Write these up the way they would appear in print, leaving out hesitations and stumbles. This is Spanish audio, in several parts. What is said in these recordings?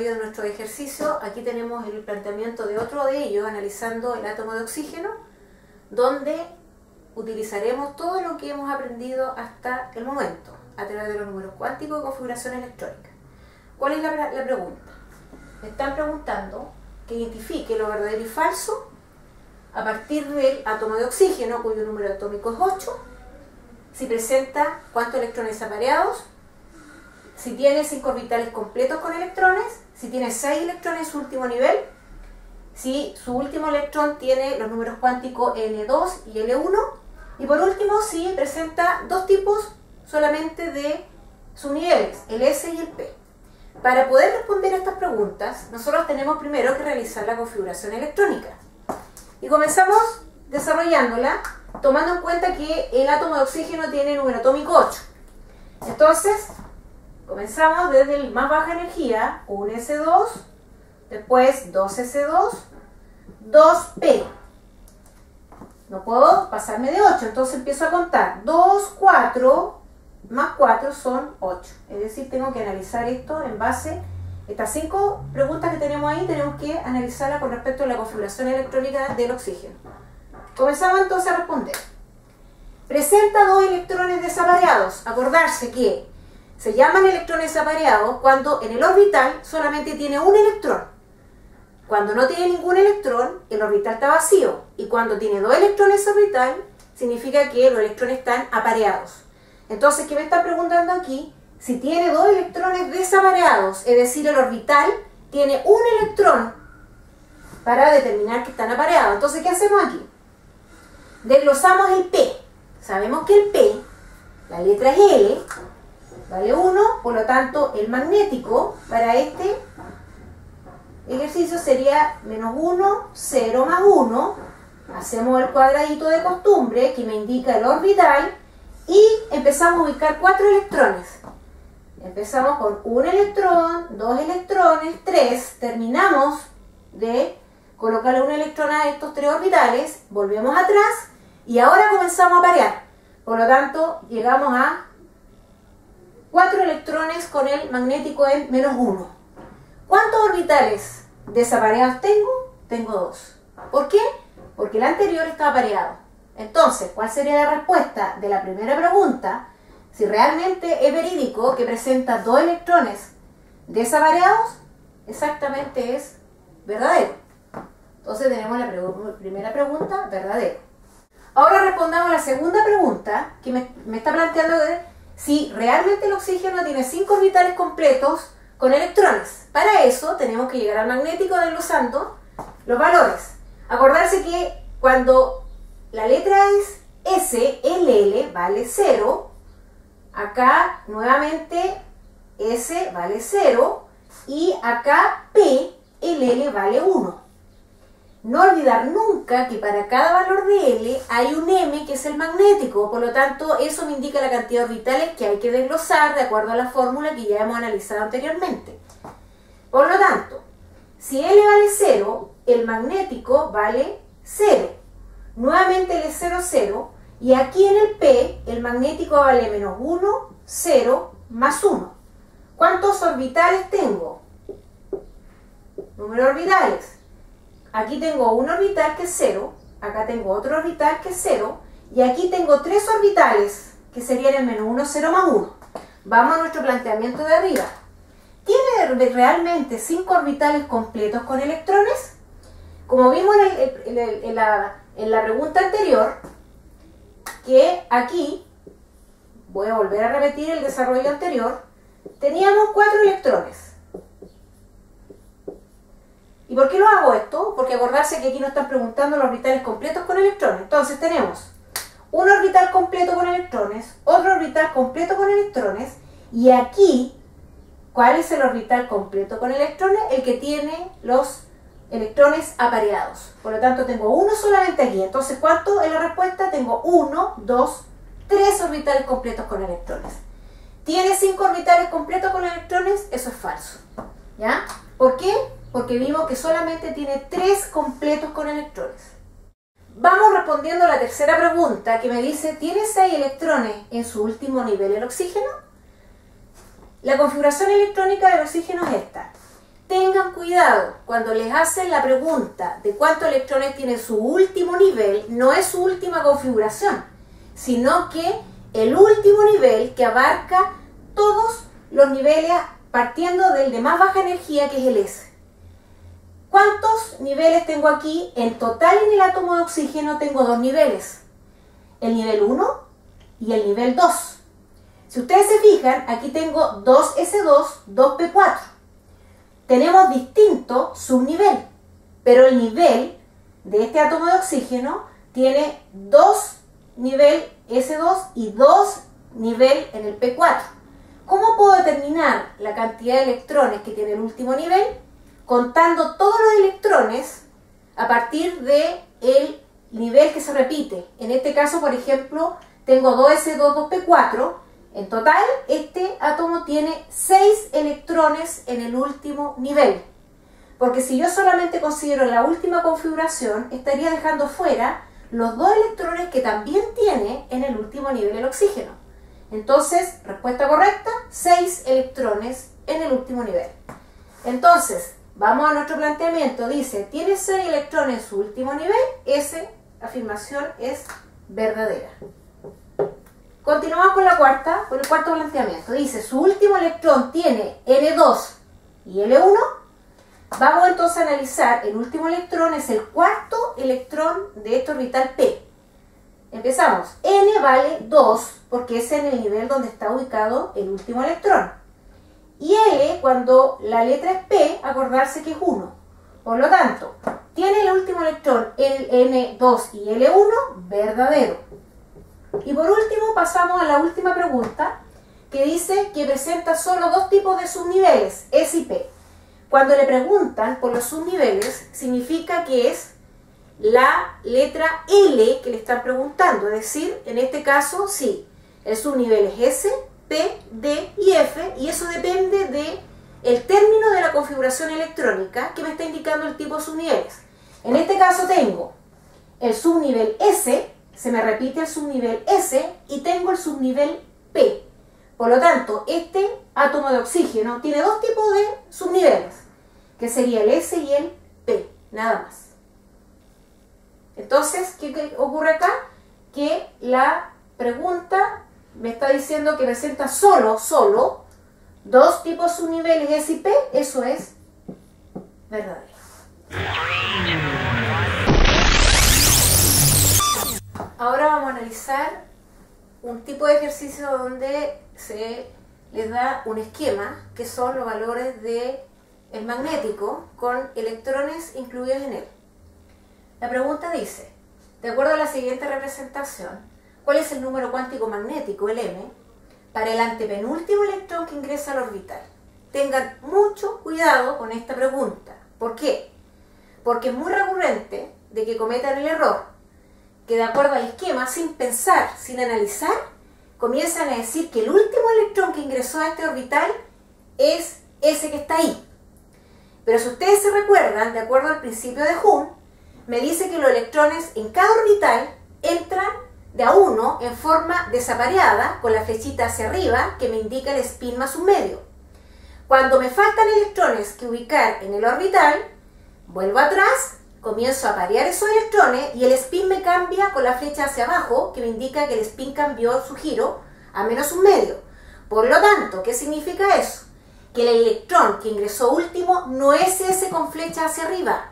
desarrollo de nuestro ejercicio, aquí tenemos el planteamiento de otro de ellos, analizando el átomo de oxígeno, donde utilizaremos todo lo que hemos aprendido hasta el momento, a través de los números cuánticos y configuración electrónica. ¿Cuál es la pregunta? Me están preguntando que identifique lo verdadero y falso a partir del átomo de oxígeno, cuyo número atómico es 8, si presenta cuántos electrones apareados, si tiene 5 orbitales completos con electrones, si tiene 6 electrones en su último nivel, si su último electrón tiene los números cuánticos N2 y L1, y por último si presenta dos tipos solamente de subniveles, el S y el P. Para poder responder a estas preguntas, nosotros tenemos primero que realizar la configuración electrónica. Y comenzamos desarrollándola tomando en cuenta que el átomo de oxígeno tiene número atómico 8. Entonces, comenzamos desde el más baja energía, 1s2, después 2s2, 2p. No puedo pasarme de 8, entonces empiezo a contar. 2, 4, más 4 son 8. Es decir, tengo que analizar esto en base, estas 5 preguntas que tenemos ahí, tenemos que analizarlas con respecto a la configuración electrónica del oxígeno. Comenzamos entonces a responder. Presenta 2 electrones desapareados. Acordarse que se llaman electrones desapareados cuando en el orbital solamente tiene un electrón. Cuando no tiene ningún electrón, el orbital está vacío. Y cuando tiene 2 electrones orbital, significa que los electrones están apareados. Entonces, ¿qué me está preguntando aquí? Si tiene 2 electrones desapareados, es decir, el orbital tiene un electrón para determinar que están apareados. Entonces, ¿qué hacemos aquí? Desglosamos el P. Sabemos que el P, la letra es L, vale 1, por lo tanto, el magnético para este ejercicio sería menos 1, 0 más 1. Hacemos el cuadradito de costumbre que me indica el orbital y empezamos a ubicar 4 electrones. Empezamos con un electrón, 2 electrones, 3. Terminamos de colocarle un electrón a estos 3 orbitales, volvemos atrás y ahora comenzamos a parear. Por lo tanto, llegamos a 4 electrones con el magnético en menos 1. ¿Cuántos orbitales desapareados tengo? Tengo 2. ¿Por qué? Porque el anterior estaba pareado. Entonces, ¿cuál sería la respuesta de la primera pregunta? Si realmente es verídico que presenta 2 electrones desapareados, exactamente es verdadero. Entonces tenemos la primera pregunta, verdadero. Ahora respondamos a la segunda pregunta que me está planteando de si realmente el oxígeno tiene 5 orbitales completos con electrones. Para eso tenemos que llegar al magnético desglosando los valores. Acordarse que cuando la letra es S, LL vale 0, acá nuevamente S vale 0 y acá P, LL vale 1. No olvidar nunca que para cada valor de L hay un M que es el magnético, por lo tanto eso me indica la cantidad de orbitales que hay que desglosar de acuerdo a la fórmula que ya hemos analizado anteriormente. Por lo tanto, si L vale 0, el magnético vale 0. Nuevamente L es 0, 0, y aquí en el P el magnético vale menos 1, 0, más 1. ¿Cuántos orbitales tengo? Número de orbitales. Aquí tengo un orbital que es 0, acá tengo otro orbital que es 0, y aquí tengo 3 orbitales que serían el menos 1, 0 más 1. Vamos a nuestro planteamiento de arriba. ¿Tiene realmente 5 orbitales completos con electrones? Como vimos en la pregunta anterior, que aquí, voy a volver a repetir el desarrollo anterior, teníamos 4 electrones. ¿Y por qué lo hago esto? Porque acordarse que aquí nos están preguntando los orbitales completos con electrones. Entonces tenemos un orbital completo con electrones, otro orbital completo con electrones, y aquí, ¿cuál es el orbital completo con electrones? El que tiene los electrones apareados. Por lo tanto, tengo uno solamente aquí. Entonces, ¿cuánto es la respuesta? Tengo 1, 2, 3 orbitales completos con electrones. ¿Tiene 5 orbitales completos con electrones? Eso es falso. ¿Ya? ¿Por qué? Porque vimos que solamente tiene 3 completos con electrones. Vamos respondiendo a la tercera pregunta que me dice, ¿tiene 6 electrones en su último nivel el oxígeno? La configuración electrónica del oxígeno es esta. tengan cuidado cuando les hacen la pregunta de cuántos electrones tiene su último nivel, no es su última configuración, sino que el último nivel que abarca todos los niveles partiendo del de más baja energía, que es el S. ¿Cuántos niveles tengo aquí? En total en el átomo de oxígeno tengo dos niveles, el nivel 1 y el nivel 2. Si ustedes se fijan, aquí tengo 2S2, 2P4. Tenemos distinto subnivel, pero el nivel de este átomo de oxígeno tiene 2 nivel S2 y 2 nivel en el P4. ¿Cómo puedo determinar la cantidad de electrones que tiene el último nivel? Contando todos los electrones a partir del nivel que se repite. En este caso, por ejemplo, tengo 2S2, 2P4. En total, este átomo tiene 6 electrones en el último nivel. Porque si yo solamente considero la última configuración, estaría dejando fuera los 2 electrones que también tiene en el último nivel el oxígeno. Entonces, respuesta correcta, 6 electrones en el último nivel. Entonces, vamos a nuestro planteamiento. Dice, tiene 6 electrones en su último nivel. Esa afirmación es verdadera. Continuamos con el cuarto planteamiento. Dice, su último electrón tiene N2 y L1. Vamos entonces a analizar, el último electrón es el cuarto electrón de este orbital P. Empezamos. N vale 2 porque es en el nivel donde está ubicado el último electrón. Y L, cuando la letra es P, acordarse que es 1. Por lo tanto, tiene el último electrón el N2 y L1 verdadero. Y por último pasamos a la última pregunta, que dice que presenta solo dos tipos de subniveles, S y P. Cuando le preguntan por los subniveles, significa que es la letra L que le están preguntando. Es decir, en este caso, sí, el subnivel es S, P, D y F, y eso depende del término de la configuración electrónica que me está indicando el tipo de subniveles. En este caso tengo el subnivel S, se me repite el subnivel S y tengo el subnivel P. Por lo tanto, este átomo de oxígeno tiene dos tipos de subniveles, que sería el S y el P, nada más. Entonces, ¿qué ocurre acá? Que la pregunta me está diciendo que presenta solo dos tipos de subniveles S y P, eso es verdadero. Ahora vamos a analizar un tipo de ejercicio donde se les da un esquema, que son los valores del magnético con electrones incluidos en él. La pregunta dice, de acuerdo a la siguiente representación, ¿cuál es el número cuántico magnético, el M, para el antepenúltimo electrón que ingresa al orbital? Tengan mucho cuidado con esta pregunta. ¿Por qué? Porque es muy recurrente de que cometan el error que, de acuerdo al esquema, sin pensar, sin analizar, comienzan a decir que el último electrón que ingresó a este orbital es ese que está ahí. Pero si ustedes se recuerdan, de acuerdo al principio de Hund, me dice que los electrones en cada orbital entran de a uno en forma desapareada, con la flechita hacia arriba, que me indica el spin más un medio. Cuando me faltan electrones que ubicar en el orbital, vuelvo atrás, comienzo a parear esos electrones y el spin me cambia con la flecha hacia abajo, que me indica que el spin cambió su giro a menos un medio. Por lo tanto, ¿qué significa eso? Que el electrón que ingresó último no es ese con flecha hacia arriba,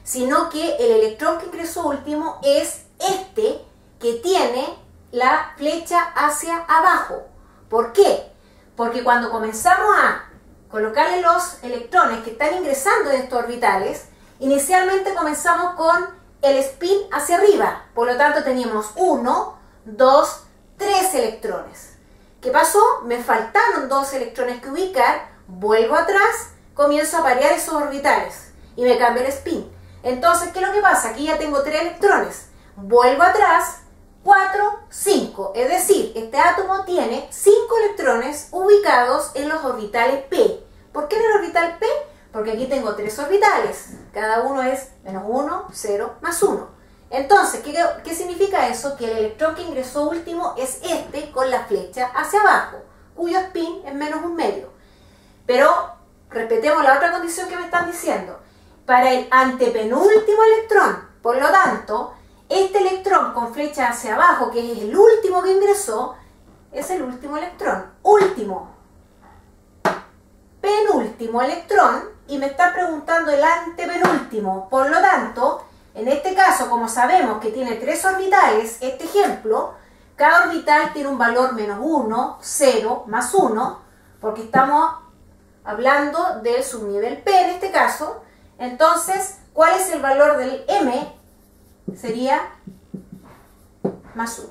sino que el electrón que ingresó último es este que tiene la flecha hacia abajo. ¿Por qué? Porque cuando comenzamos a colocarle los electrones que están ingresando en estos orbitales, inicialmente comenzamos con el spin hacia arriba. Por lo tanto teníamos 1, 2, 3 electrones. ¿Qué pasó? Me faltaron 2 electrones que ubicar, vuelvo atrás, comienzo a parear esos orbitales y me cambia el spin. Entonces, ¿qué es lo que pasa? Aquí ya tengo 3 electrones, vuelvo atrás, 4, 5. Es decir, este átomo tiene 5 electrones ubicados en los orbitales P. ¿Por qué en el orbital P? Porque aquí tengo 3 orbitales, cada uno es menos 1, 0, más 1. Entonces, ¿qué significa eso? Que el electrón que ingresó último es este con la flecha hacia abajo, cuyo spin es menos un medio. Pero Respetemos la otra condición que me están diciendo. Para el antepenúltimo electrón, por lo tanto, este electrón con flecha hacia abajo, que es el último que ingresó, es el último electrón. Último. Penúltimo electrón, y me está preguntando el antepenúltimo. Por lo tanto, en este caso, como sabemos que tiene 3 orbitales, este ejemplo, cada orbital tiene un valor menos 1, 0, más 1, porque estamos hablando del subnivel P en este caso. Entonces, ¿cuál es el valor del M? Sería más 1.